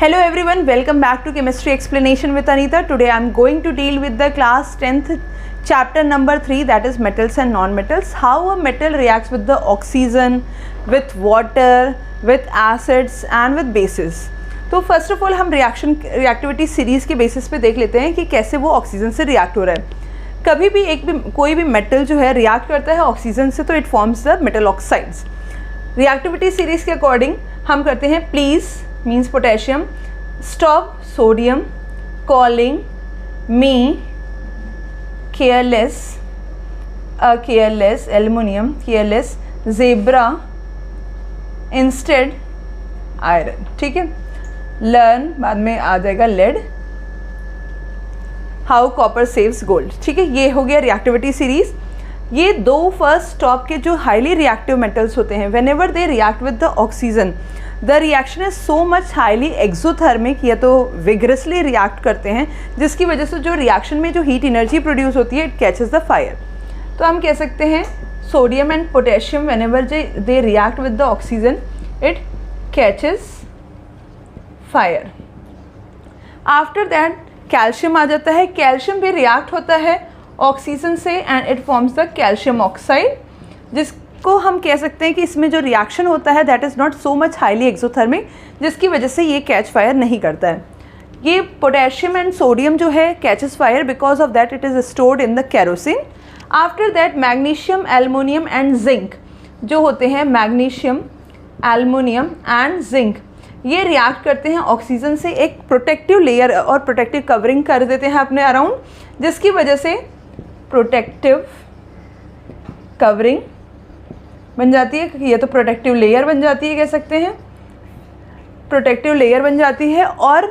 Hello everyone, welcome back to Chemistry Explanation with Anita. Today I am going to deal with the class 10th chapter number 3, that is metals and non-metals. How a metal reacts with the oxygen, with water, with acids and with bases. तो first of all हम reactivity series के basis पे देख लेते हैं कि कैसे वो ऑक्सीजन से रिएक्ट हो रहा है। कभी भी कोई भी मेटल जो है रिएक्ट करता है ऑक्सीजन से, तो it forms the metal oxides. Reactivity series के अकॉर्डिंग हम करते हैं please means potassium, stop sodium, calling, me, careless, careless, aluminum, careless, zebra, instead, iron। ठीक है, learn बाद में आ जाएगा lead, how copper saves gold। ठीक है, ये हो गया रिएक्टिविटी सीरीज। ये दो फर्स्ट स्टॉप के जो हाईली रिएक्टिव मेटल्स होते हैं, when ever they react with the oxygen, the reaction is so much highly exothermic, या तो विग्रसली रिएक्ट करते हैं, जिसकी वजह से जो रिएक्शन में जो हीट एनर्जी प्रोड्यूस होती है, इट कैचेस द फायर। तो हम कह सकते हैं sodium and potassium whenever they react with the oxygen, it catches fire. After that calcium आ जाता है। कैल्शियम भी रिएक्ट होता है ऑक्सीजन से and it forms the calcium oxide, जिसको हम कह सकते हैं कि इसमें जो रिएक्शन होता है that is not so much highly exothermic, जिसकी वजह से ये कैच फायर नहीं करता है। ये पोटेशियम एंड सोडियम जो है catches fire, because of that it is stored in the kerosene. After that magnesium, aluminium and zinc जो होते हैं, मैग्नीशियम, एल्युमिनियम एंड जिंक, ये रिएक्ट करते हैं ऑक्सीजन से, एक प्रोटेक्टिव लेयर और प्रोटेक्टिव कवरिंग कर देते हैं अपने अराउंड, जिसकी वजह से प्रोटेक्टिव कवरिंग बन जाती है। ये तो प्रोटेक्टिव लेयर बन जाती है, कह सकते हैं प्रोटेक्टिव लेयर बन जाती है। और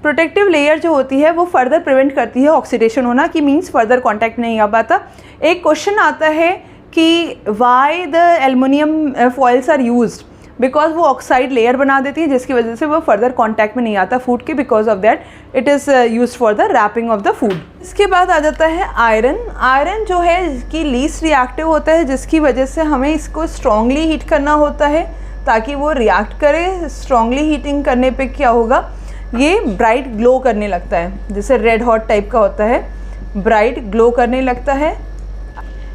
प्रोटेक्टिव लेयर जो होती है वो फर्दर प्रिवेंट करती है ऑक्सीडेशन होना, कि मीन्स फर्दर कांटेक्ट नहीं आ पाता। एक क्वेश्चन आता है कि why the aluminium foils are used, because वो ऑक्साइड लेयर बना देती है, जिसकी वजह से वो फर्दर कांटेक्ट में नहीं आता फूड के, because of that it is used for the wrapping of the food. इसके बाद आ जाता है आयरन। आयरन जो है इसकी लीस्ट रिएक्टिव होता है, जिसकी वजह से हमें इसको स्ट्रांगली हीट करना होता है ताकि वो रिएक्ट करे। स्ट्रांगली हीटिंग करने पे क्या होगा, ये ब्राइट ग्लो करने लगता है, जैसे रेड हॉट टाइप का होता है, ब्राइट ग्लो करने लगता है।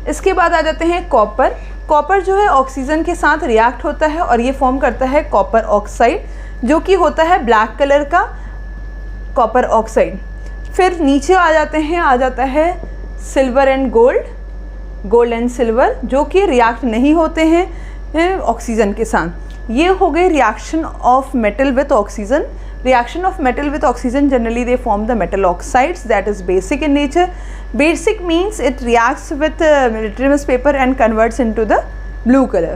इसके बाद आ जाते हैं कॉपर। कॉपर जो है ऑक्सीजन के साथ रिएक्ट होता है और ये फॉर्म करता है कॉपर ऑक्साइड, जो कि होता है ब्लैक कलर का कॉपर ऑक्साइड। फिर नीचे आ जाता है silver and gold, gold and silver, जो कि रिएक्ट नहीं होते हैं ऑक्सीजन के साथ। ये हो गई reaction of metal with oxygen. Reaction of metal with oxygen, generally they form the metal oxides, that is basic in nature. Basic means it reacts with litmus paper and converts into the blue color.